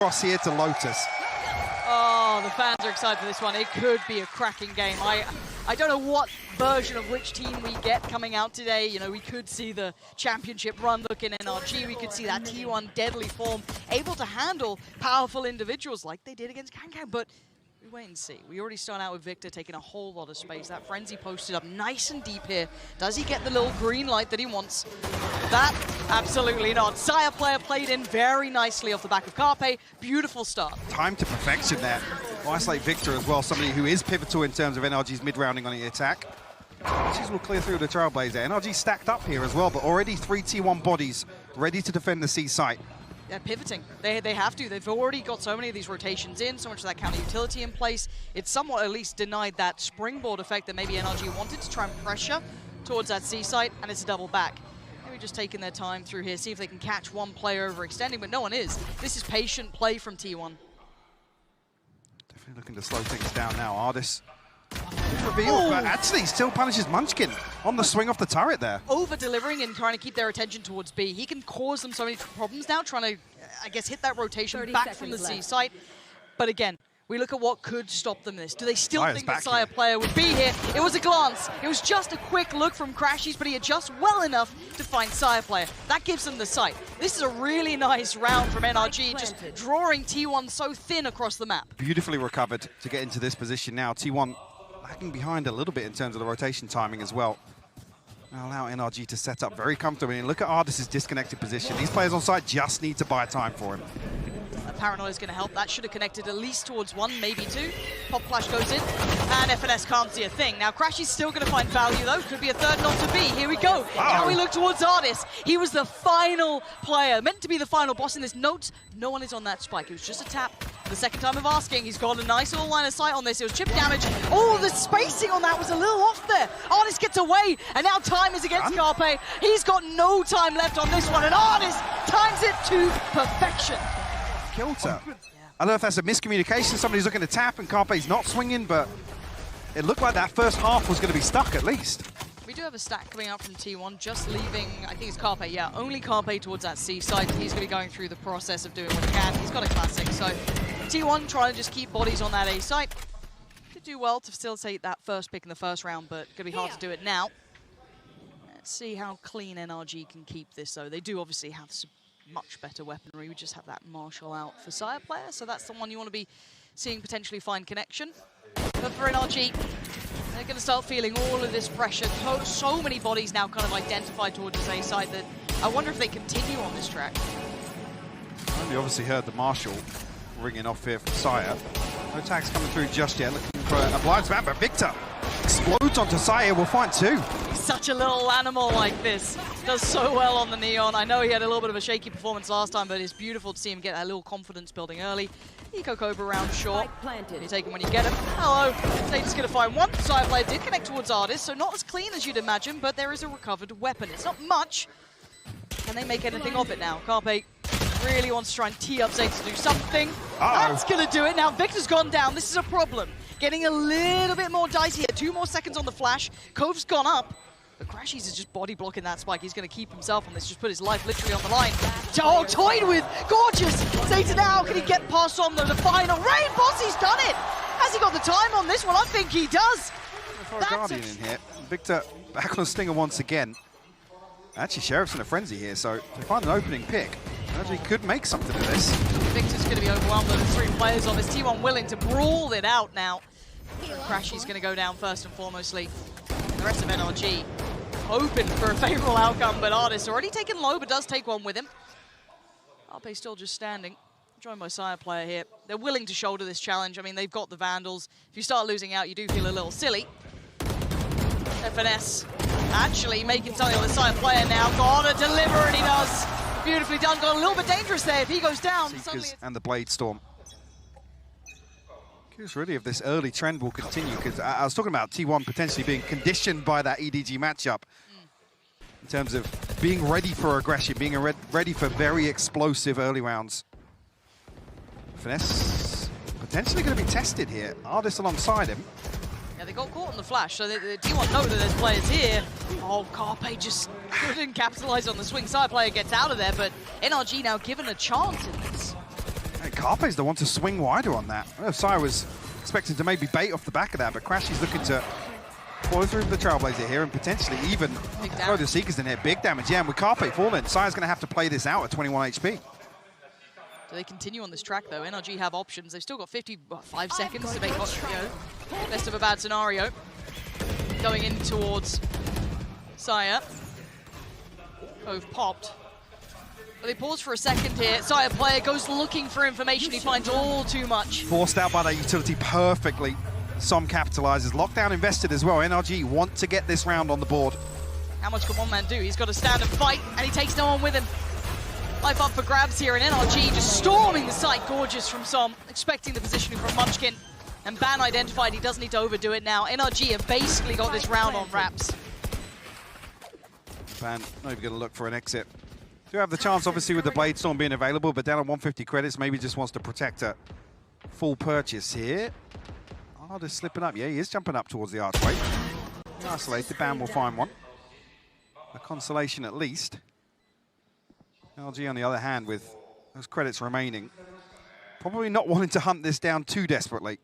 Cross here to Lotus. Oh, the fans are excited for this one. It could be a cracking game. I don't know what version of which team we get coming out today. You know, we could see the championship run look in NRG. We could see that T1 deadly form able to handle powerful individuals like they did against Kankan, but we wait and see. We already start out with Victor taking a whole lot of space. That Frenzy posted up nice and deep here. Does he get the little green light that he wants? That, absolutely not. Sire player played in very nicely off the back of Carpe. Beautiful start. Time to perfection there. Well, isolate Victor as well, somebody who is pivotal in terms of NRG's mid-rounding on the attack. Crashies will clear through the Trailblazer. NRG stacked up here as well, but already 3 T1 bodies ready to defend the C site. They're pivoting. They have to. They've already got so many of these rotations in, so much of that counter utility in place. It's somewhat at least denied that springboard effect that maybe NRG wanted to try and pressure towards that C site, and it's a double back. Maybe just taking their time through here, see if they can catch one player overextending, but no one is. This is patient play from T1. Definitely looking to slow things down now. Ardis reveal, but actually still punishes Munchkin on the swing off the turret there. Over-delivering and trying to keep their attention towards B. He can cause them so many problems now, trying to, I guess, hit that rotation back from the C site. But again, we look at what could stop them this. Do they still think that Sire player would be here? It was a glance. It was just a quick look from Crashies, but he adjusts well enough to find Sire player. That gives them the sight. This is a really nice round from NRG, just drawing T1 so thin across the map. Beautifully recovered to get into this position now. T1 lagging behind a little bit in terms of the rotation timing as well. Now allow NRG to set up very comfortably. And look at Ardis' disconnected position. These players on site just need to buy time for him. Paranoia is going to help. That should have connected at least towards one, maybe two. Pop Flash goes in, and FNS can't see a thing. Now, Crashy's still going to find value, though. Could be a third not to be. Here we go. Now we look towards Ardis. He was the final player, meant to be the final boss in this. Note, no one is on that spike. It was just a tap. The second time of asking, he's got a nice little line of sight on this. It was chip damage. Oh, the spacing on that was a little off there. Ardis gets away, and now time is against Carpe. He's got no time left on this one, and Ardis times it to perfection. Kilter. I don't know if that's a miscommunication. Somebody's looking to tap and Carpe's not swinging, but it looked like that first half was going to be stuck at least. We do have a stack coming out from T1, just leaving, I think it's Carpe, yeah, only Carpe towards that C side. He's going to be going through the process of doing what he can. He's got a classic, so T1 trying to just keep bodies on that A site. Did do well to facilitate that first pick in the first round, but going to be hard to do it now. Let's see how clean NRG can keep this, though. They do obviously have some much better weaponry. We just have that Marshall out for Sire player, so that's the one you want to be seeing potentially find connection. But for NRG, they're going to start feeling all of this pressure. So many bodies now kind of identified towards the A side that I wonder if they continue on this track. We obviously heard the Marshall ringing off here from Sire. No tags coming through just yet, looking for a blind spam, but Victor explodes onto Sire. We'll find two. He's such a little animal like this. Does so well on the Neon. I know he had a little bit of a shaky performance last time, but it's beautiful to see him get that little confidence building early. Eco Cobra round short. You take him when you get him. Hello. Satan's going to find one. Sire player did connect towards Ardis, so not as clean as you'd imagine, but there is a recovered weapon. It's not much. Can they make anything of it now? Carpe really wants to try and tee up Zayt to do something. That's going to do it. Now Victor's gone down. This is a problem. Getting a little bit more dicey here. 2 more seconds on the flash. Cove's gone up. But Crashies is just body blocking that spike. He's going to keep himself on this. Just put his life literally on the line. Oh, toyed with. Gorgeous. Zayt now. Can he get past on the final? Rain Boss, he's done it. Has he got the time on this one? I think he does. For a Guardian in here. Victor back on Stinger once again. Actually, Sheriff's in a frenzy here, so to find an opening pick, actually could make something of this. Victor's going to be overwhelmed with the 3 players on this. T1 willing to brawl it out now. Crashy's going to go down first and foremostly. The rest of NRG hoping for a favorable outcome, but Ardis already taken low, but does take one with him. Carpe still just standing, joined by Sire player here. They're willing to shoulder this challenge. I mean, they've got the Vandals. If you start losing out, you do feel a little silly. FNS actually making something on the Sire player now. Gotta deliver, and he does. Beautifully done. Got a little bit dangerous there. If he goes down, and the Blade Storm. Curious really if this early trend will continue, because I was talking about T1 potentially being conditioned by that EDG matchup in terms of being ready for aggression, being ready for very explosive early rounds. Finesse potentially going to be tested here. Ardis alongside him. Yeah, they got caught on the flash, so the T1 know that there's players here. Oh, Carpe just couldn't capitalize on the swing. Side player gets out of there, but NRG now given a chance in this. Carpe's the one to swing wider on that. I know Saya was expecting to maybe bait off the back of that, but Crashy's looking to follow through the Trailblazer here and potentially even throw the Seekers in here. Big damage, yeah, and with Carpe falling, Saya's going to have to play this out at 21 HP. Do they continue on this track, though? NRG have options. They've still got 55 seconds to make best of a bad scenario. Going in towards Saya. Cove popped. But they pause for a second here. Saya player goes looking for information. He finds all too much. Forced out by that utility perfectly. Som capitalizes. Lockdown invested as well. NRG want to get this round on the board. How much can one man do? He's got to stand and fight, and he takes no one with him. Life up for grabs here, and NRG just storming the site. Gorgeous from Som, expecting the positioning from Munchkin. And Ban identified he doesn't need to overdo it now. NRG have basically got this round on wraps. Ban not even going to look for an exit. Do have the chance, obviously, with the Blade Storm being available, but down on 150 credits, maybe just wants to protect a full purchase here. Just slipping up. Yeah, he is jumping up towards the archway. Isolated. Ban will find one. A consolation at least. LG, on the other hand, with those credits remaining, probably not wanting to hunt this down too desperately.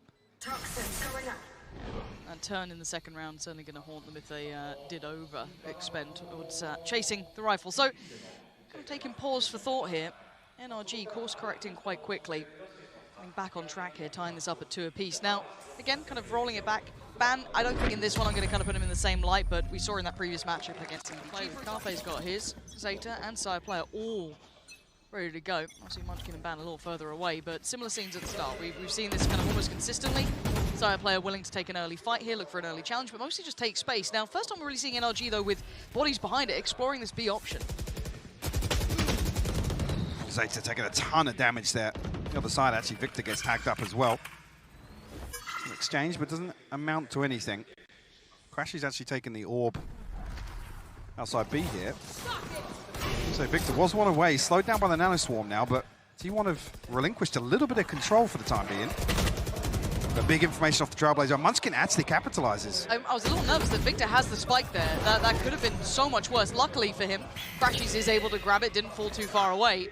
And turn in the second round certainly going to haunt them if they did over-expend towards chasing the rifle. So, kind of taking pause for thought here. NRG course-correcting quite quickly. Coming back on track here, tying this up at 2 apiece. Now, again, kind of rolling it back. Ban, I don't think in this one I'm going to kind of put him in the same light, but we saw in that previous matchup against NRG. Carpe's got his, Zeta and Saya player all ready to go. Obviously, Munchkin and Ban a little further away, but similar scenes at the start. We've seen this kind of almost consistently. Saya player willing to take an early fight here, look for an early challenge, but mostly just take space. Now, first time we're really seeing NRG, though, with bodies behind it, exploring this B option. Zeta taking a ton of damage there. The other side, actually, Victor gets tagged up as well. An exchange, but doesn't amount to anything. Crashy's actually taking the orb outside B here. So Victor was one away, slowed down by the Nanoswarm now, but T1 have relinquished a little bit of control for the time being. But big information off the Trailblazer. Munchkin actually capitalizes. I was a little nervous that Victor has the spike there. That could have been so much worse. Luckily for him, Crashies is able to grab it, didn't fall too far away.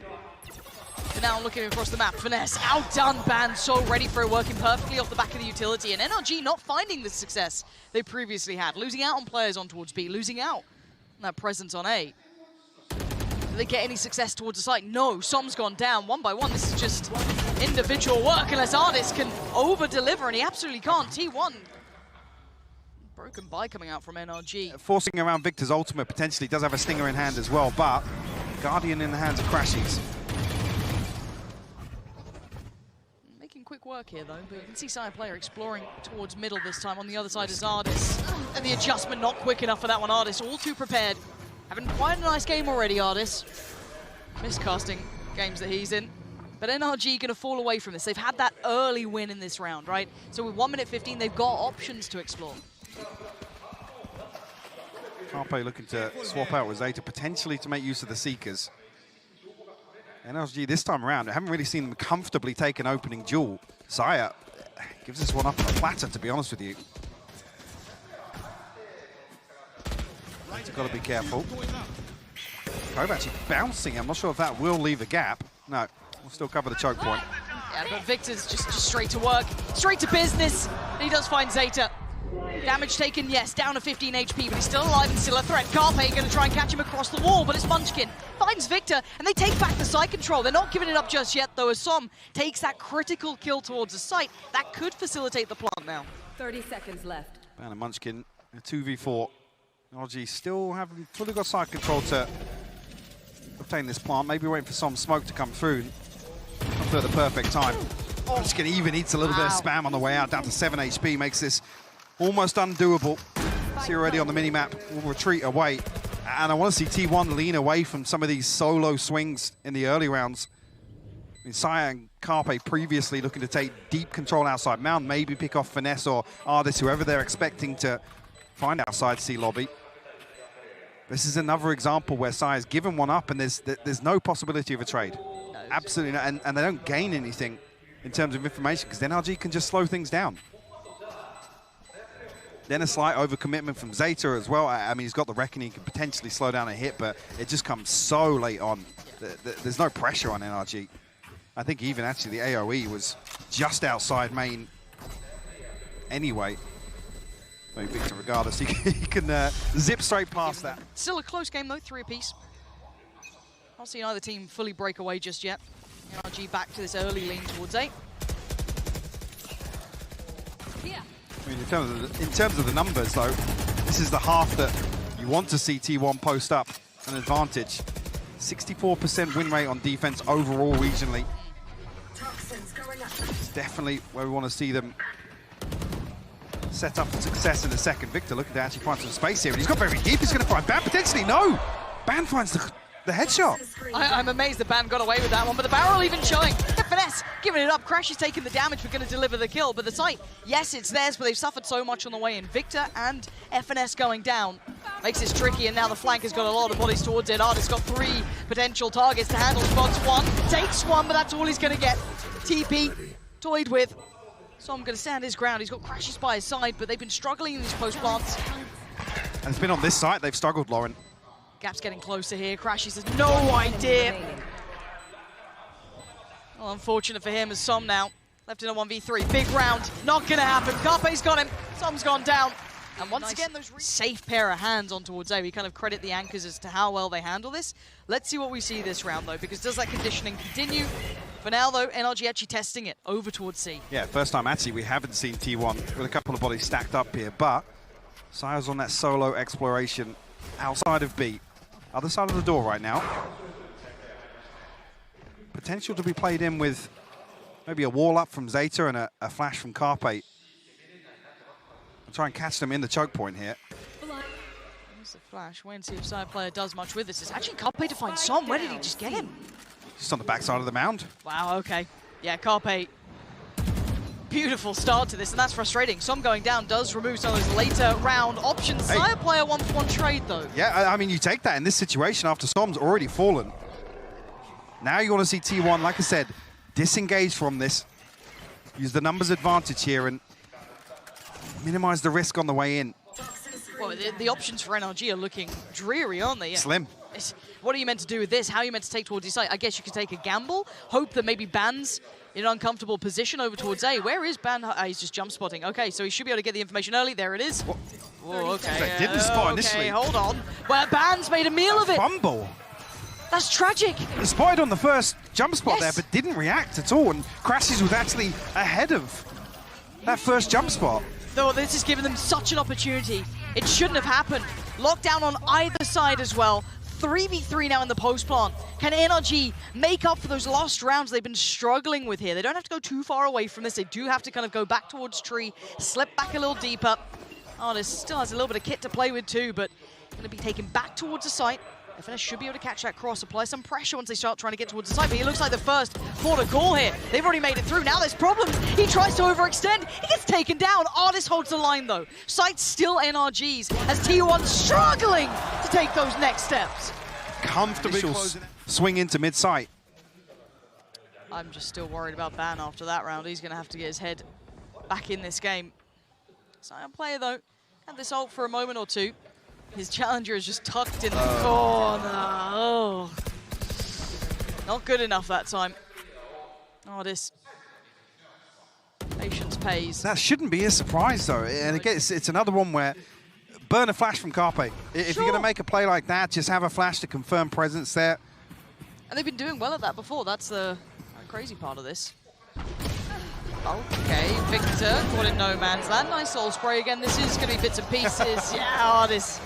But now looking across the map, Finesse outdone Ban, so ready for it, working perfectly off the back of the utility. And NRG not finding the success they previously had, losing out on players on towards B, losing out on that presence on A. Do they get any success towards the site? No, Som's gone down one by one. This is just individual work unless Artist can over-deliver, and he absolutely can't. T1, broken by coming out from NRG. Forcing around Victor's ultimate potentially does have a stinger in hand as well, but Guardian in the hands of Crashies. Quick work here though, but you can see Saya player exploring towards middle this time. On the other side is Ardis, and the adjustment not quick enough for that one. Ardis all too prepared, having quite a nice game already. Ardis miscasting games that he's in, but NRG gonna fall away from this. They've had that early win in this round, right? So with 1 minute 15, they've got options to explore. Carpe looking to swap out with Zeta potentially to make use of the Seekers. NRG this time around, I haven't really seen them comfortably take an opening duel. Saya gives this one up on a platter, to be honest with you. You've got to be careful. Cove actually bouncing. I'm not sure if that will leave a gap. No, we'll still cover the choke point. Yeah, but Victor's just straight to work, straight to business. He does find Zeta. Damage taken, yes, down to 15 HP, but he's still alive and still a threat. Carpe going to try and catch him across the wall, but it's Munchkin. Finds Victor, and they take back the site control. They're not giving it up just yet, though, as Som takes that critical kill towards the site. That could facilitate the plant now. 30 seconds left. Ban and Munchkin, a 2v4. NRG still haven't fully got site control to obtain this plant. Maybe waiting for some smoke to come through at the perfect time. Munchkin even eats a little bit of spam on the way out, down to 7 HP, makes this almost undoable. See already on the mini-map, we'll retreat away. And I want to see T1 lean away from some of these solo swings in the early rounds. I mean, Saya and Carpe previously looking to take deep control outside Mound, maybe pick off Finesse or Ardis, whoever they're expecting to find outside C lobby. This is another example where Saya's given one up and there's no possibility of a trade. No, Absolutely not, and they don't gain anything in terms of information because then NRG can just slow things down. Then a slight overcommitment from Zeta as well. I mean, he's got the Reckoning, he can potentially slow down a hit, but it just comes so late on. There's no pressure on NRG. I think even actually the AoE was just outside main anyway. Maybe Victor, regardless, he can zip straight past that. Still a close game though, 3 apiece. Not seeing either team fully break away just yet. NRG back to this early lean towards A. I mean, in terms of the numbers, though, this is the half that you want to see T1 post up an advantage. 64% win rate on defense overall regionally. It's definitely where we want to see them set up for success in the second. Victor looking to actually find some space here, and he's got very deep. He's going to find Ban potentially. No! Ban finds the headshot. I'm amazed the Ban got away with that one, but the barrel even showing. Finesse giving it up. Crash is taking the damage. We're going to deliver the kill, but the site, yes, it's theirs, but they've suffered so much on the way in. Victor and FNS going down makes this tricky, and now the flank has got a lot of bodies towards it. Artist got 3 potential targets to handle. Spots 1, takes 1, but that's all he's going to get. TP toyed with. So I'm going to stand his ground. He's got Crashes by his side, but they've been struggling in these post plants. And it's been on this site they've struggled, Lauren. Gap's getting closer here. Crashes has no idea. Well, unfortunate for him as Som now left in a 1v3. Big round, not going to happen. Carpe's got him. Som's gone down. And once again, those safe pair of hands on towards A. We kind of credit the Anchors as to how well they handle this. Let's see what we see this round, though, because does that conditioning continue? For now, though, NRG actually testing it over towards C. Yeah, first time actually we haven't seen T1 with a couple of bodies stacked up here, but Sire's on that solo exploration outside of B. Other side of the door right now. Potential to be played in with maybe a wall up from Zeta and a flash from Carpe. I'll try and catch them in the choke point here. There's the flash. Wait and see if side player does much with this. It's actually Carpe to find Som. Where did he just get him? Just on the backside of the mound. Wow, okay. Yeah, Carpe. Beautiful start to this, and that's frustrating. Som going down does remove some of those later round options. Hey. Sire player 1-for-1 trade, though. Yeah, I mean, you take that in this situation after Som's already fallen. Now you want to see T1, like I said, disengage from this. Use the numbers advantage here and minimize the risk on the way in. Well, the options for NRG are looking dreary, aren't they? Yeah. Slim. What are you meant to do with this? How are you meant to take towards your site? I guess you could take a gamble, hope that maybe Ban's in an uncomfortable position over towards A. Where is Ban? He's just jump spotting. Okay, so he should be able to get the information early. There it is. Whoa, okay. They didn't spot initially. Okay, hold on. Well, Ban's made a meal of it. Fumble. That's tragic. He spotted on the first jump spot there, but didn't react at all. And Crashes was actually ahead of that first jump spot. Though this has given them such an opportunity. It shouldn't have happened. Lockdown on either side as well. 3v3 now in the post plant. Can NRG make up for those lost rounds they've been struggling with here? They don't have to go too far away from this. They do have to kind of go back towards tree, slip back a little deeper. Artist still has a little bit of kit to play with too, but going to be taken back towards the site. FNS should be able to catch that cross, apply some pressure once they start trying to get towards the site, but he looks like the first port of call here. They've already made it through. Now there's problems. He tries to overextend. He gets taken down. Artist holds the line, though. Site's still NRG's as T1 struggling to take those next steps. Comfortable swing into mid-site. I'm just still worried about Ban after that round. He's going to have to get his head back in this game. Silent player, though, had this ult for a moment or two. His challenger is just tucked in the corner. Oh. Not good enough that time. Artist. Patience pays. That shouldn't be a surprise, though. And again, it's another one where burn a flash from Carpe. If you're going to make a play like that, just have a flash to confirm presence there. And they've been doing well at that before. That's the crazy part of this. Okay, Victor caught in no man's land. Nice soul spray again. This is going to be bits and pieces. Yeah, Artist.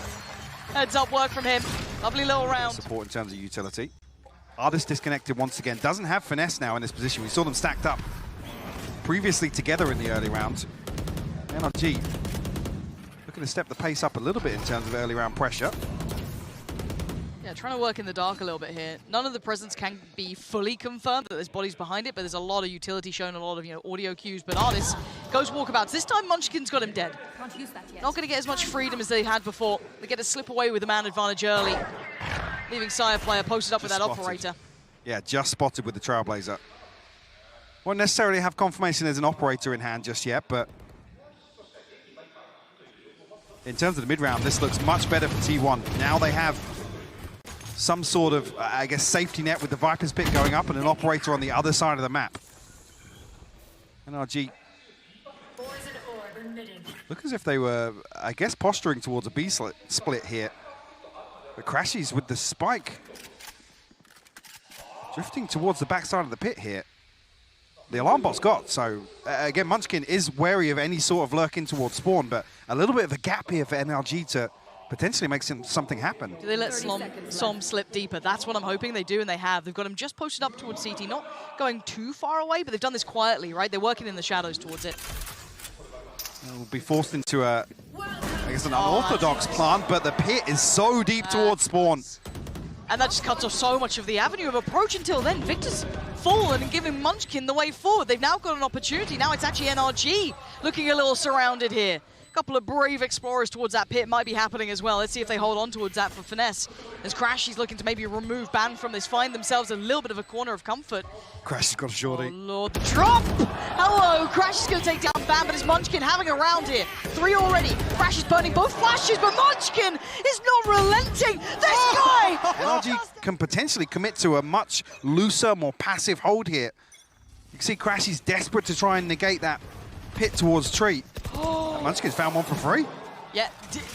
Heads up work from him. Lovely little round. Support in terms of utility. Artist disconnected once again. Doesn't have finesse now in this position. We saw them stacked up previously together in the early rounds. NRG looking to step the pace up a little bit in terms of early round pressure. Yeah, trying to work in the dark a little bit here. None of the presence can be fully confirmed that there's bodies behind it, but there's a lot of utility shown, a lot of audio cues. But Artist goes walkabouts. This time Munchkin's got him dead. Can't use that yet. Not going to get as much freedom as they had before. They get to slip away with the man advantage early, leaving Sire player posted up with that operator. Yeah, just spotted with the Trailblazer. Won't necessarily have confirmation there's an operator in hand just yet, but in terms of the mid round, this looks much better for T1. Now they have some sort of, I guess, safety net with the Viper's Pit going up and an operator on the other side of the map. NRG look as if they were, I guess, posturing towards a B split here. But Crashies with the spike drifting towards the backside of the pit here. The alarm bot's got, so again, Munchkin is wary of any sort of lurking towards spawn, but a little bit of a gap here for NRG to potentially make something happen. Do they let Som slip deeper? That's what I'm hoping they do, and they have. They've got him just posted up towards CT, not going too far away, but they've done this quietly, right? They're working in the shadows towards it. Will be forced into a, I guess, an unorthodox plant, but the pit is so deep towards spawn. And that just cuts off so much of the avenue of approach until then. Victor's fallen and giving Munchkin the way forward. They've now got an opportunity. Now it's actually NRG looking a little surrounded here. A couple of brave explorers towards that pit might be happening as well. Let's see if they hold on towards that for Finesse. As Crashy's looking to maybe remove Ban from this, find themselves a little bit of a corner of comfort. Crashy's got a shorty. Oh Lord, the drop! Hello, Crash is going to take down Ban, but it's Munchkin having a round here. 3 already. Crash is burning both flashes, but Munchkin is not relenting. This guy! NRG can potentially commit to a much looser, more passive hold here. You can see Crashy's desperate to try and negate that pit towards Tree. Munchkin's found one for free. Yeah,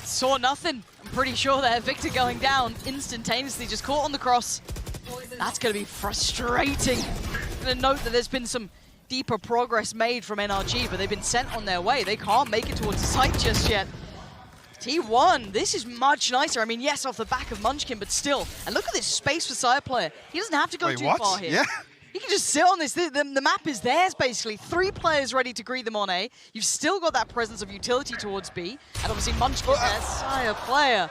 saw nothing. I'm pretty sure there. Victor going down instantaneously, just caught on the cross. That's going to be frustrating. I'm going to note that there's been some deeper progress made from NRG, but they've been sent on their way. They can't make it towards the site just yet. T1, this is much nicer. I mean, yes, off the back of Munchkin, but still. And look at this space for Sire Player. He doesn't have to go too far here. Yeah. He can just sit on this. The map is theirs, basically. 3 players ready to greet them on A. You've still got that presence of utility towards B. And obviously Munchkin there, Sire Player.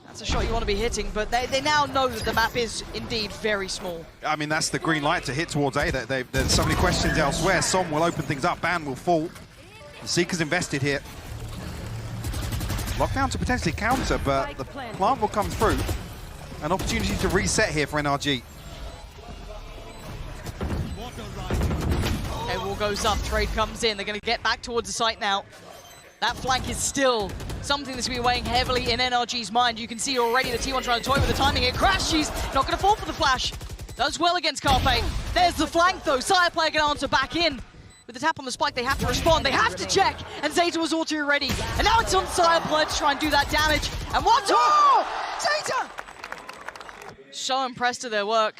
That's a shot you want to be hitting, but they now know that the map is indeed very small. I mean, that's the green light to hit towards A. There's so many questions elsewhere. Som will open things up. Ban will fall. The Seeker's invested here. Lockdown to potentially counter, but the plant will come through. An opportunity to reset here for NRG. Okay, wall goes up, trade comes in. They're going to get back towards the site now. That flank is still something that's going to be weighing heavily in NRG's mind. You can see already the T1 trying to toy with the timing. It crashes, not going to fall for the flash. Does well against Carpe. There's the flank though. Sire Player going to answer back in. With the tap on the spike, they have to respond. They have to check. And Zeta was auto ready. And now it's on Sire Player to try and do that damage. And what? Oh! Zeta! So impressed with their work.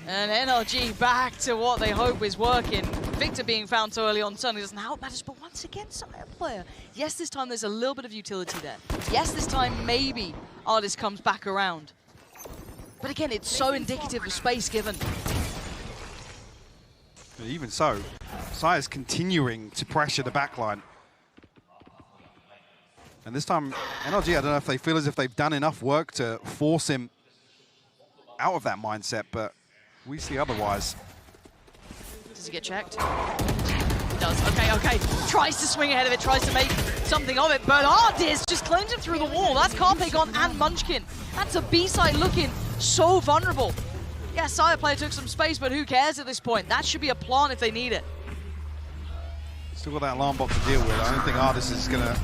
And NRG back to what they hope is working. Victor being found so early on certainly doesn't help matters, but once again, Sire Player. Yes, this time there's a little bit of utility there. Yes, this time maybe Artist comes back around. But again, it's so indicative of space given. But even so, Sire's continuing to pressure the backline. And this time, NRG, I don't know if they feel as if they've done enough work to force him out of that mindset, but we see otherwise. Does he get checked? He does. Okay. Tries to swing ahead of it, tries to make something of it, but Ardis just claims him through the wall. That's Carpe gone and Munchkin. That's a B-side looking so vulnerable. Yeah, Sire Player took some space, but who cares at this point? That should be a plant if they need it. Still got that alarm bot to deal with. I don't think Ardis is going to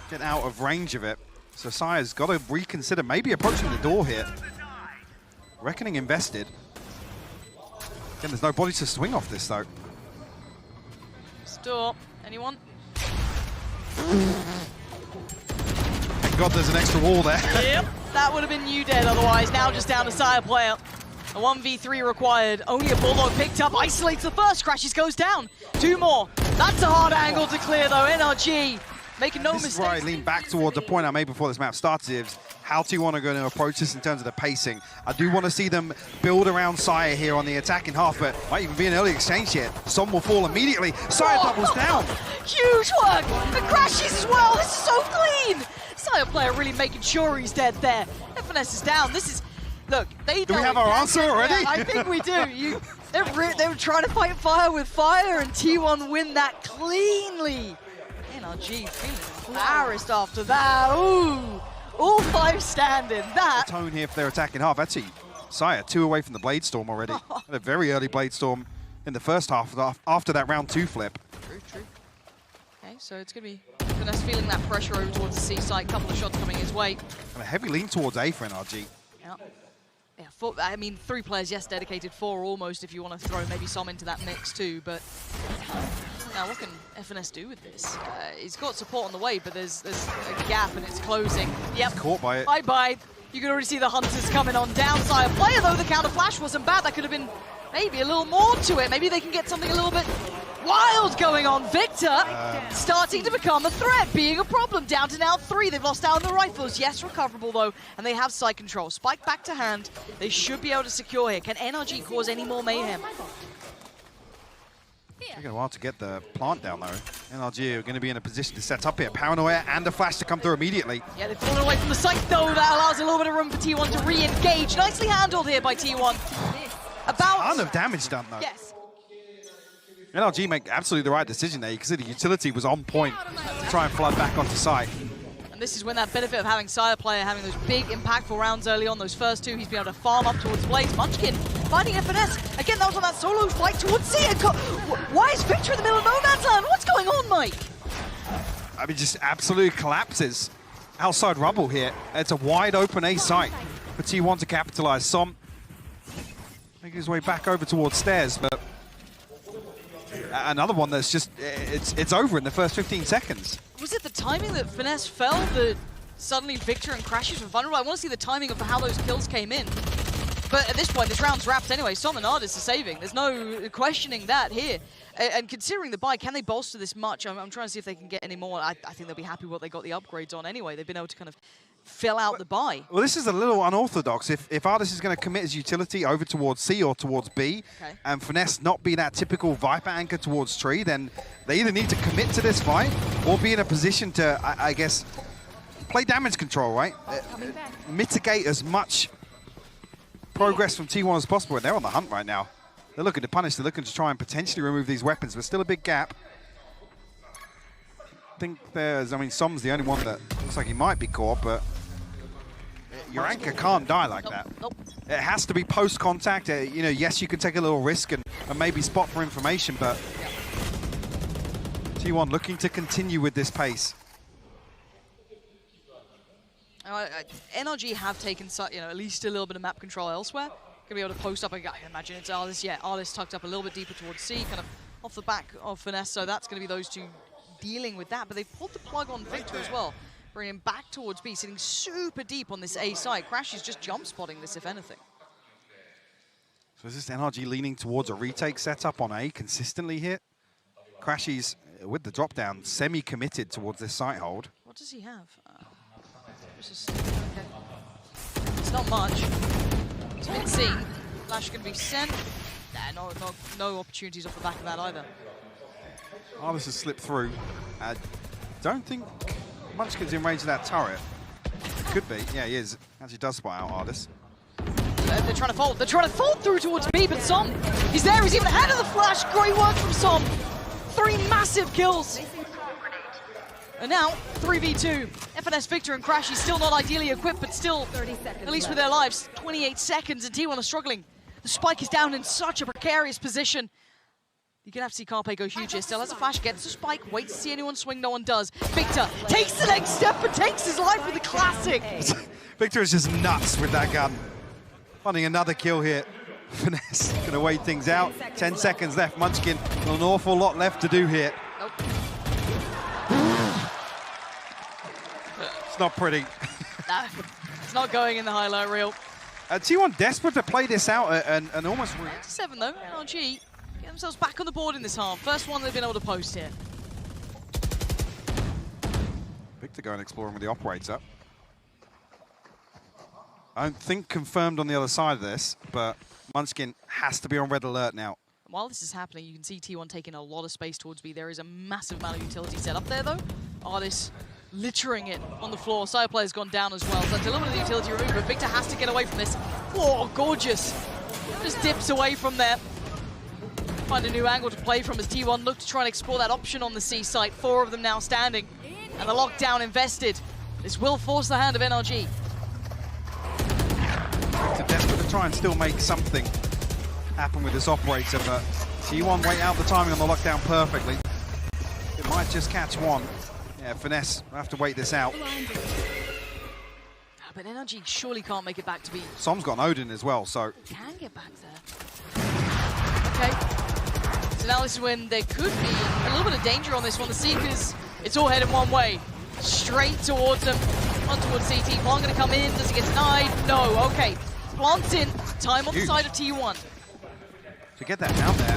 get out of range of it. So Sire's got to reconsider maybe approaching the door here. Reckoning invested. Again, there's no body to swing off this, though. Store. Anyone? Thank God there's an extra wall there. Yep, that would have been you dead otherwise. Now just down to Sire Player. A 1v3 required. Only a Bulldog picked up. Isolates the first. Crashes goes down. 2 more. That's a hard angle to clear, though. NRG making no mistakes. This is where I lean back towards the point I made before this map started. Is how do you want to go to approach this in terms of the pacing? I do want to see them build around Sire here on the attacking half, but might even be an early exchange here. Some will fall immediately. Sire doubles down. Huge work. The Crashes as well. This is so clean. Sire Player really making sure he's dead there. And Finesse is down. This is, look, they do we have our answer already? Yeah, I think we do. They were trying to fight fire with fire, and T1 win that cleanly. NRG feeling embarrassed after that. Ooh, all 5 standing. That the tone here for their attacking half. Actually, Sire 2 away from the Blade Storm already. Had a very early Blade Storm in the first half after that round 2 flip. True. Okay, so it's going to be Finesse feeling that pressure over towards the C side. Couple of shots coming his way. And a heavy lean towards A for NRG. Yeah. Yeah, I mean, 3 players, yes, dedicated, 4 almost if you want to throw maybe some into that mix too, but now what can FNS do with this? He's got support on the way, but there's a gap and it's closing. Yep. He's caught by it. Bye-bye. You can already see the Hunters coming on downside. Player though, the counter flash wasn't bad. That could have been maybe a little more to it. Maybe they can get something a little bit wild going on. Victor starting to become a threat, being a problem. Down to now 3. They've lost out on the rifles. Yes, recoverable though, and they have side control. Spike back to hand. They should be able to secure here. Can NRG cause any more mayhem? Taking a while to get the plant down though. NRG are going to be in a position to set up here. Paranoia and a flash to come through immediately. Yeah, they've fallen away from the site though. That allows a little bit of room for T1 to re-engage. Nicely handled here by T1. About a ton of damage done though. Yes. NRG make absolutely the right decision there. You can see the utility was on point to try and flood back onto site. And this is when that benefit of having Sire player having those big impactful rounds early on, those first 2, he's been able to farm up towards Blaze. Munchkin finding FNS. Again, that was on that solo fight towards C. Why is Victor in the middle of no man's land? What's going on, Mike? I mean, just absolutely collapses outside rubble here. It's a wide open A site for T1 to capitalize. Som making his way back over towards stairs, but another one that's just, it's over in the first 15 seconds. Was it the timing that Finesse fell that suddenly Victor and Crashes were vulnerable? I want to see the timing of how those kills came in. But at this point, this round's wrapped anyway. Som and Ardis are saving. There's no questioning that here. And considering the buy, can they bolster this much? I'm trying to see if they can get any more. I think they'll be happy what they got the upgrades on anyway. They've been able to kind of fill out the buy. Well, this is a little unorthodox. If Ardis is going to commit his utility over towards C or towards B, okay, and Finesse not be that typical Viper anchor towards Tree, then they either need to commit to this fight or be in a position to, I guess, play damage control, right? Mitigate as much progress from T1 as possible. And they're on the hunt right now. They're looking to punish. They're looking to try and potentially remove these weapons, but still a big gap. I think there's, I mean, Som's the only one that looks like he might be caught, but your anchor can't die like that. Nope. It has to be post-contact. You know, yes, you can take a little risk and maybe spot for information, but T1 looking to continue with this pace. NRG have taken, at least a little bit of map control elsewhere. Gonna be able to post up. I imagine it's Ardis. Yeah, Ardis tucked up a little bit deeper towards C, kind of off the back of Finesse. So that's gonna be those 2 dealing with that. But they've pulled the plug on Victor as well, bringing him back towards B, sitting super deep on this A side. Crash is just jump spotting this, if anything. So is this NRG leaning towards a retake setup on A consistently here? Crashy's, with the drop down, semi-committed towards this site hold. What does he have? Okay. It's not much. It's been seen. Flash can be sent. Nah, no opportunities off the back of that either. Ardis has slipped through. I don't think Munchkin's in range of that turret. Could be. Yeah, he is. Actually does spot out Ardis. They're trying to fold. They're trying to fold through towards B, but Som, he's there. He's even ahead of the flash. Great work from Som. 3 massive kills. And now, 3v2. FNS Victor and Crash, he's still not ideally equipped, but still, at least with their lives, 28 seconds, and T1 are struggling. The spike is down in such a precarious position. You're going to have to see Carpe go huge here. Still has a flash, gets the spike, waits to see anyone swing, no one does. Victor takes the next step and takes his life with a classic. Victor is just nuts with that gun. Finding another kill here. Finesse going to wait things out. 10 seconds left. Munchkin, an awful lot left to do here. Nope. It's not pretty. No, it's not going in the highlight reel. T1 desperate to play this out and almost... 7 though, NRG get themselves back on the board in this half. First one they've been able to post here. Victor going exploring with the operator. I don't think confirmed on the other side of this, but Munchkin has to be on red alert now. While this is happening, you can see T1 taking a lot of space towards B. There is a massive amount of utility set up there, though. Ardis littering it on the floor. Side player's gone down as well, so that's a little bit of the utility removed, but Victor has to get away from this. Oh, gorgeous. Just dips away from there. Find a new angle to play from as T1 look to try and explore that option on the C site. 4 of them now standing, and the lockdown invested. This will force the hand of NRG. Victor desperate to try and still make something happen with this operator, but T1 wait out the timing on the lockdown perfectly. It might Might just catch one. Yeah, Finesse, we'll have to wait this out. But NRG surely can't make it back to be... Som's got an Odin as well, so... Can get back there. Okay. So now this is when there could be a little bit of danger on this one. The Seekers, it's all heading one way. Straight towards them. On towards CT. Plant going to come in. Does he get denied? No. Okay. Plant's in. Time on the side of T1. To get that down there,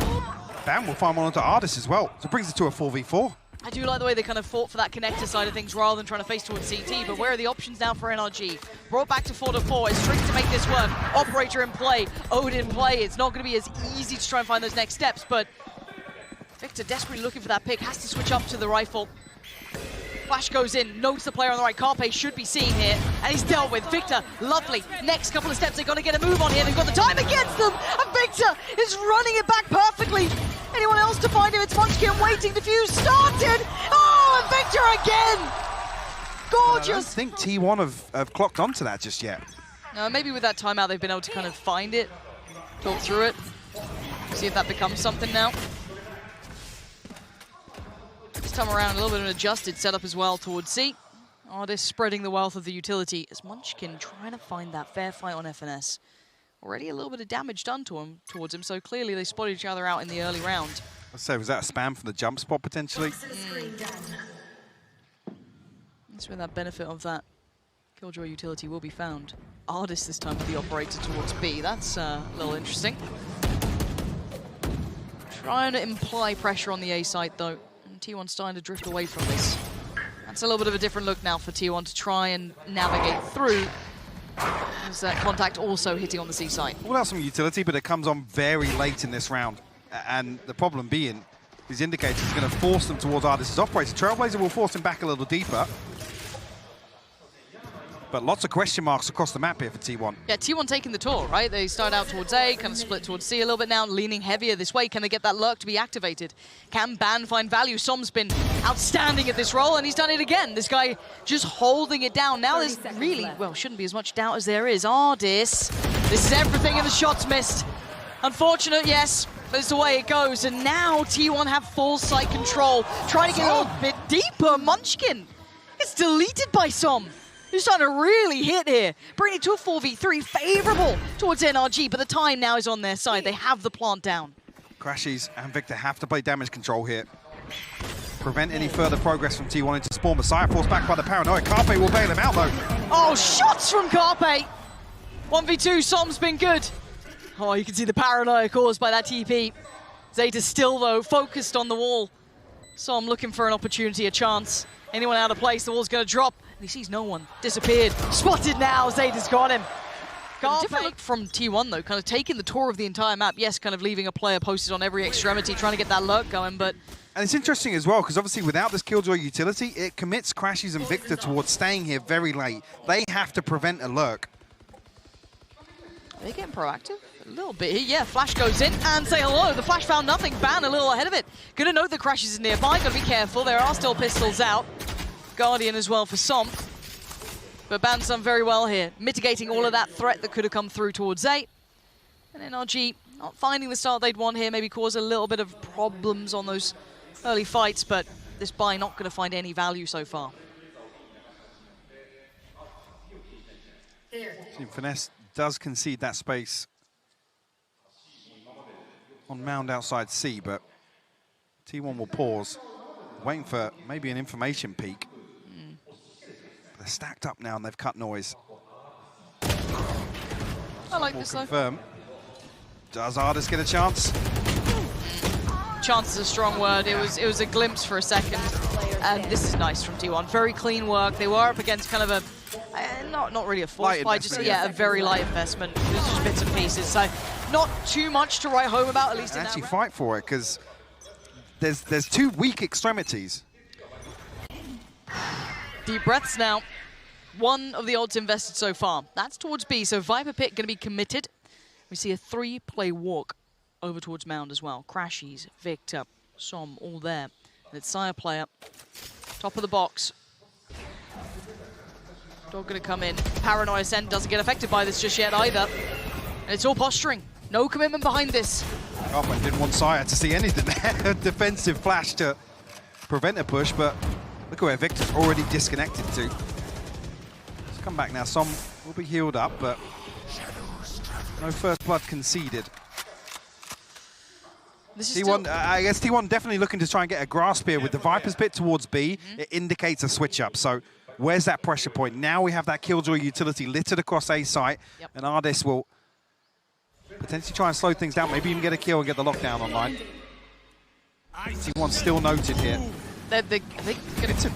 Bam will find one onto Ardis as well. So it brings it to a 4v4. I do like the way they kind of fought for that connector side of things rather than trying to face towards CT, but where are the options now for NRG? Brought back to 4-4, it's tricky to make this work. Operator in play, Odin in play. It's not going to be as easy to try and find those next steps, but Victor desperately looking for that pick, has to switch up to the rifle. Flash goes in, notes the player on the right. Carpe should be seeing here, and he's dealt with. Victor, lovely. Next couple of steps, they're going to get a move on here. They've got the time against them, and Victor is running it back perfectly. Anyone else to find him? It's Munchkin waiting. Defuse started. Oh, and Victor again. Gorgeous. I don't think T1 have clocked onto that just yet. Maybe with that timeout, they've been able to kind of find it, talk through it, see if that becomes something now. This time around, a little bit of an adjusted setup as well towards C. Ardis spreading the wealth of the utility as Munchkin trying to find that fair fight on FNS. Already a little bit of damage done to him, towards him, so clearly they spotted each other out in the early round. Let's say, was that a spam from the jump spot potentially? That's where that benefit of that Killjoy utility will be found. Ardis this time with the operator towards B. That's a little interesting. Trying to imply pressure on the A site though. T1 starting to drift away from this. That's a little bit of a different look now for T1 to try and navigate through. There's that contact also hitting on the C site. All out some utility, but it comes on very late in this round. And the problem being, these indicators are going to force them towards Ardis' operator. Trailblazer will force him back a little deeper. But lots of question marks across the map here for T1. Yeah, T1 taking the tour, right? They start out towards A, kind of split towards C a little bit now, leaning heavier this way. Can they get that lurk to be activated? Can Ban find value? Som's been outstanding at this role, and he's done it again. This guy just holding it down. Now there's really, well, shouldn't be as much doubt as there is. Ardis, this is everything, and the shot's missed. Unfortunate, yes, but it's the way it goes. And now T1 have full site control. Trying to get a little bit deeper. Munchkin, it's deleted by Som. Who's trying to really hit here. Bringing it to a 4v3, favorable towards NRG, but the time now is on their side. They have the plant down. Crashies and Victor have to play damage control here. Prevent any further progress from T1 into spawn. Messiah forced back by the paranoia. Carpe will bail him out though. Oh, shots from Carpe. 1v2, Som's been good. Oh, you can see the paranoia caused by that TP. Zeta still though, focused on the wall. Som looking for an opportunity, a chance. Anyone out of place, the wall's gonna drop. He sees no one. Disappeared. Spotted now. Zeta's got him. Different look from T1 though, kind of taking the tour of the entire map. Yes, kind of leaving a player posted on every extremity, trying to get that lurk going, but... And it's interesting as well, because obviously without this Killjoy utility, it commits Crashies and Victor towards staying here very late. They have to prevent a lurk. Are they getting proactive? A little bit here. Yeah, Flash goes in and say hello. The Flash found nothing. Ban a little ahead of it. Gonna note the Crashies is nearby. Gotta be careful. There are still pistols out. Guardian as well for Som. But Ban's done very well here, mitigating all of that threat that could have come through towards A. And NRG not finding the start they'd want here, maybe cause a little bit of problems on those early fights, but this buy not going to find any value so far. Finesse does concede that space on mound outside C, but T1 will pause, waiting for maybe an information peak. They're stacked up now and they've cut noise. I like this though. Confirm. Does Ardis get a chance? Chance is a strong word. It was a glimpse for a second. And this is nice from T1. Very clean work. They were up against kind of a, not really a forced fight, just a very light investment. It was just bits and pieces. So not too much to write home about, at least in that actually fight for it, because there's two weak extremities. Deep breaths now. One of the odds invested so far. That's towards B, so Viper Pit going to be committed. We see a 3-play walk over towards Mound as well. Crashies, Victor, Som, all there. And it's Sire player. Top of the box. Dog going to come in. Paranoia Ascent doesn't get affected by this just yet either. And it's all posturing. No commitment behind this. Oh, I didn't want Sire to see anything there. Defensive flash to prevent a push, but look at where Victor's already disconnected to. Let's come back now. Som will be healed up, but no first blood conceded. This is T1, I guess T1 definitely looking to try and get a grasp here with the Viper's pit towards B. It indicates a switch up. So where's that pressure point? Now we have that Killjoy utility littered across A site, and Ardis will potentially try and slow things down, maybe even get a kill and get the lockdown online. T1 still noted here. Are they going to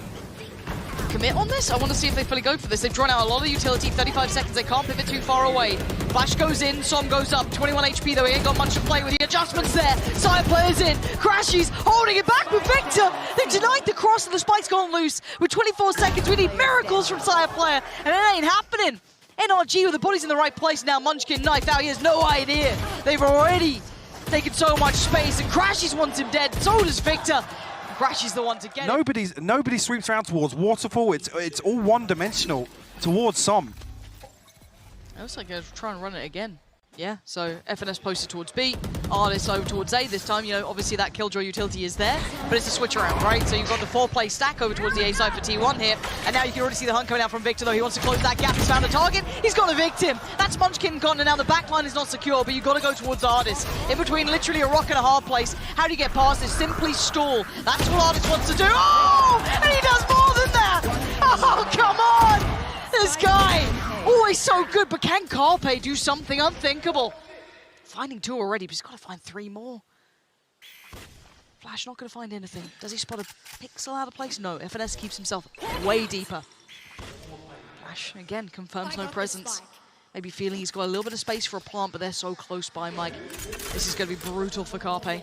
commit on this? I want to see if they fully go for this. They've drawn out a lot of utility, 35 seconds. They can't pivot too far away. Flash goes in, Som goes up, 21 HP though. He ain't got much to play with. The adjustments there. Sire players in. Crashies holding it back with Victor. They've denied the cross and the spike's gone loose. With 24 seconds, we need miracles from Sire player, and it ain't happening. NRG with the bodies in the right place now. Munchkin knife out. He has no idea. They've already taken so much space, and Crashies wants him dead. So does Victor. Crashies the one to get Nobody sweeps around towards Waterfall. It's all one-dimensional towards Som. It looks like they're trying to run it again. Yeah, so FNS posted towards B, Ardis over towards A this time. You know, obviously that Killjoy utility is there, but it's a switch around, right? So you've got the 4-play stack over towards the A side for T1 here, and now you can already see the hunt coming out from Victor, though. He wants to close that gap. He's found a target. He's got a victim. That's Munchkin gone, and now the backline is not secure, but you've got to go towards Ardis. In between literally a rock and a hard place. How do you get past this? Simply stall. That's what Ardis wants to do. Oh! And he does more than that! Oh, come on! This guy, always so good, but can Carpe do something unthinkable? Finding 2 already, but he's got to find 3 more. Flash not going to find anything. Does he spot a pixel out of place? No, FNS keeps himself way deeper. Flash, again, confirms no presence. Maybe feeling he's got a little bit of space for a plant, but they're so close by, Mike. This is going to be brutal for Carpe.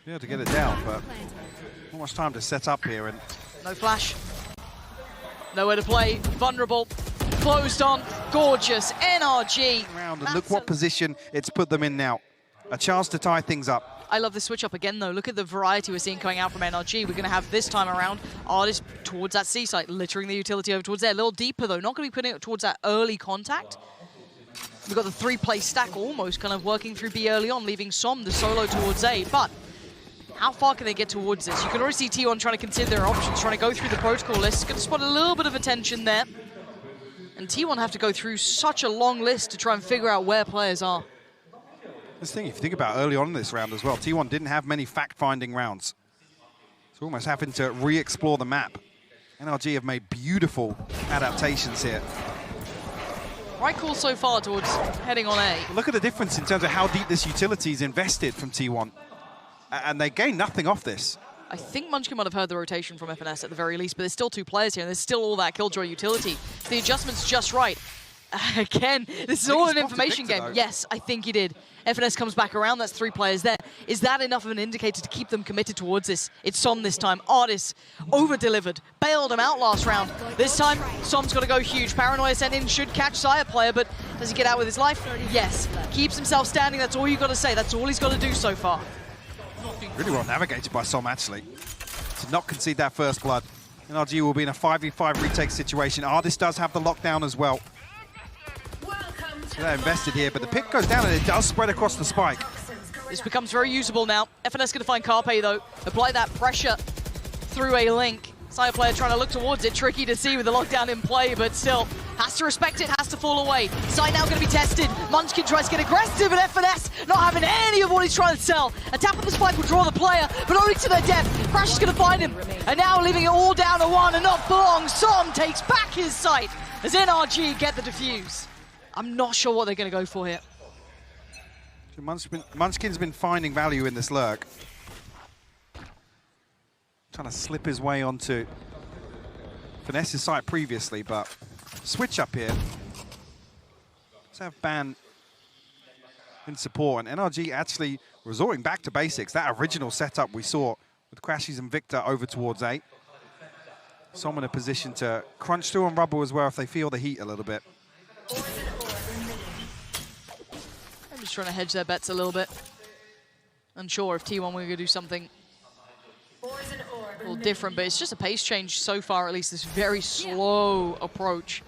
Yeah, to get it down, but not much time to set up here. And no Flash. Nowhere to play, vulnerable, closed on, gorgeous, NRG. And look what position it's put them in now. A chance to tie things up. I love the switch up again though. Look at the variety we're seeing coming out from NRG. We're going to have this time around Ardis towards that C site, littering the utility over towards there. A little deeper though, not going to be putting it towards that early contact. We've got the 3-play stack almost kind of working through B early on, leaving Som the solo towards A. But how far can they get towards this? You can already see T1 trying to consider their options, trying to go through the protocol list. Going to spot a little bit of attention there. And T1 have to go through such a long list to try and figure out where players are. This thing, if you think about early on in this round as well, T1 didn't have many fact-finding rounds. So almost having to re-explore the map. NRG have made beautiful adaptations here. Right call so far towards heading on A. Look at the difference in terms of how deep this utility is invested from T1. And they gain nothing off this. I think Munchkin might have heard the rotation from FNS at the very least, but there's still 2 players here, and there's still all that Killjoy utility. The adjustment's just right. Again, this is all an information game. Though. Yes, I think he did. FNS comes back around, that's 3 players there. Is that enough of an indicator to keep them committed towards this? It's Som this time. Ardis over-delivered, bailed him out last round. This time, Som's got to go huge. Paranoia sent in, should catch Sire player, but does he get out with his life? Yes. Keeps himself standing, that's all you got to say. That's all he's got to do so far. Really well navigated by Som, actually, to not concede that first blood. NRG will be in a 5v5 retake situation. Ardis does have the lockdown as well. So they're invested here, but the pick goes down and it does spread across the spike. This becomes very usable now. FNS going to find Carpe, though. Apply that pressure through a link. Sire player trying to look towards it. Tricky to see with the lockdown in play, but still has to respect it, has to fall away. Side now going to be tested. Munchkin tries to get aggressive, and FNS not having any of what he's trying to sell. A tap on the spike will draw the player, but only to their death. Crash is going to find him, and now leaving it all down to 1, and not for long. Som takes back his sight as NRG get the defuse. I'm not sure what they're going to go for here. Munchkin's been finding value in this lurk. Trying to slip his way onto Finesse's site previously, but switch up here. Let's have Ban in support, and NRG actually resorting back to basics. That original setup we saw with Crashies and Victor over towards A. Som in a position to crunch through on rubble as well if they feel the heat a little bit. I'm just trying to hedge their bets a little bit. Unsure if T1 were going to do something a little different, but it's just a pace change so far, at least this very slow approach.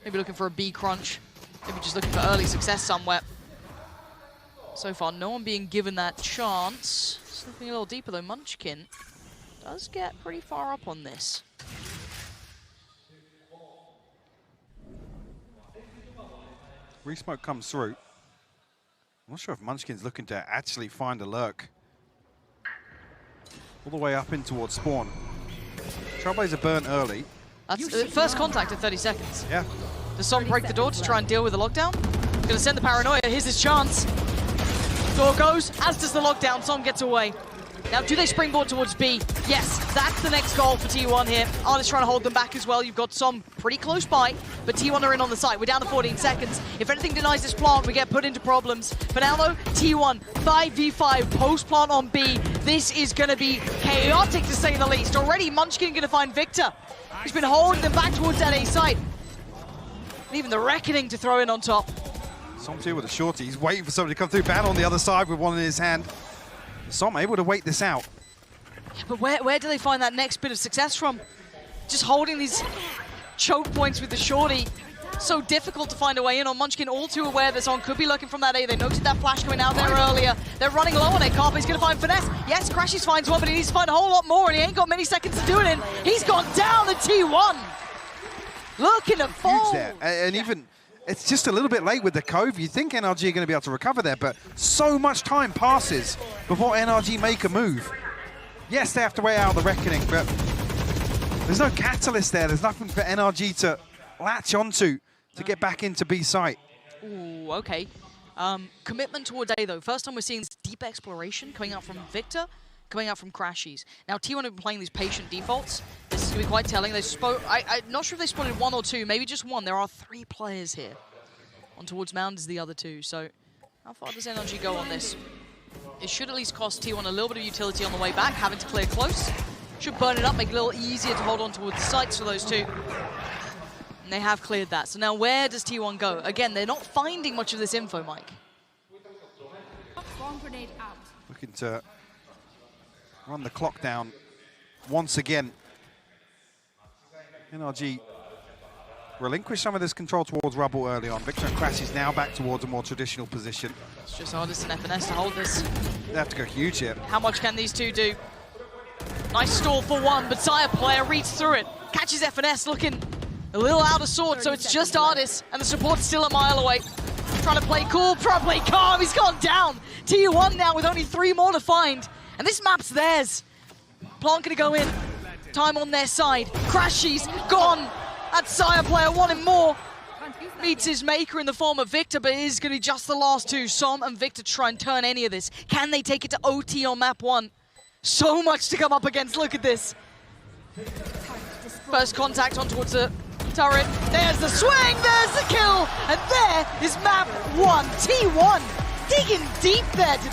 Maybe looking for a B crunch, maybe just looking for early success somewhere. So far, no one being given that chance. Slipping a little deeper though, Munchkin does get pretty far up on this. Resmoke comes through. I'm not sure if Munchkin's looking to actually find a lurk. All the way up in towards spawn. Trailblazer burnt early. That's first contact in 30 seconds. Yeah. Does Som break the door to try and deal with the lockdown? Gonna send the paranoia, here's his chance. Door goes, as does the lockdown, Som gets away. Now, do they springboard towards B? Yes, that's the next goal for T1 here. Artist trying to hold them back as well. You've got Som pretty close by, but T1 are in on the site. We're down to 14 seconds. If anything denies this plant, we get put into problems. For now, though, T1, 5v5, post-plant on B. This is going to be chaotic, to say the least. Already, Munchkin going to find Victor. He's been holding them back towards that A site. And even the Reckoning to throw in on top. Som's here with a shorty. He's waiting for somebody to come through. Ban on the other side with one in his hand. Som able to wait this out. Yeah, but where do they find that next bit of success from? Just holding these choke points with the shorty. So difficult to find a way in on. Munchkin all too aware that Som could be lurking from that A. They noted that flash coming out there earlier. They're running low on it. Carpe's going to find Finesse. Yes, Crashies finds one, but he needs to find a whole lot more, and he ain't got many seconds to do it in. He's gone down the T1. Looking to fall. Huge there. And even, it's just a little bit late with the Cove. You think NRG are going to be able to recover there, but so much time passes before NRG make a move. Yes, they have to wait out the Reckoning, but there's no catalyst there. There's nothing for NRG to latch onto to get back into B site. Ooh, okay. Commitment towards A, though. First time we're seeing this deep exploration coming out from Victor, coming out from Crashies. Now, T1 have been playing these patient defaults. This is going to be quite telling. They I'm not sure if they spotted one or two, maybe just one. There are 3 players here. On towards Mound is the other 2, so how far does NRG go on this? It should at least cost T1 a little bit of utility on the way back, having to clear close. Should burn it up, make it a little easier to hold on towards the sites for those 2. And they have cleared that. So now where does T1 go? Again, they're not finding much of this info, Mike. Looking to run the clock down once again. NRG relinquish some of this control towards Rubble early on. Victor and Crash is now back towards a more traditional position. It's just Artist and FNS to hold this. They have to go huge here. How much can these 2 do? Nice stall for one, but Sire player reads through it. Catches FNS looking a little out of sorts, so it's just Artist, and the support's still a mile away. Trying to play cool, trying to play calm, he's gone down. T1 now with only 3 more to find, and this map's theirs. Plant gonna go in, time on their side. Crashies gone. That Sire player wanting more. Meets his maker in the form of Victor, but it is going to be just the last 2. Som and Victor try and turn any of this. Can they take it to OT on map 1? So much to come up against. Look at this. First contact on towards the turret. There's the swing, there's the kill, and there is map 1. T1 digging deep there to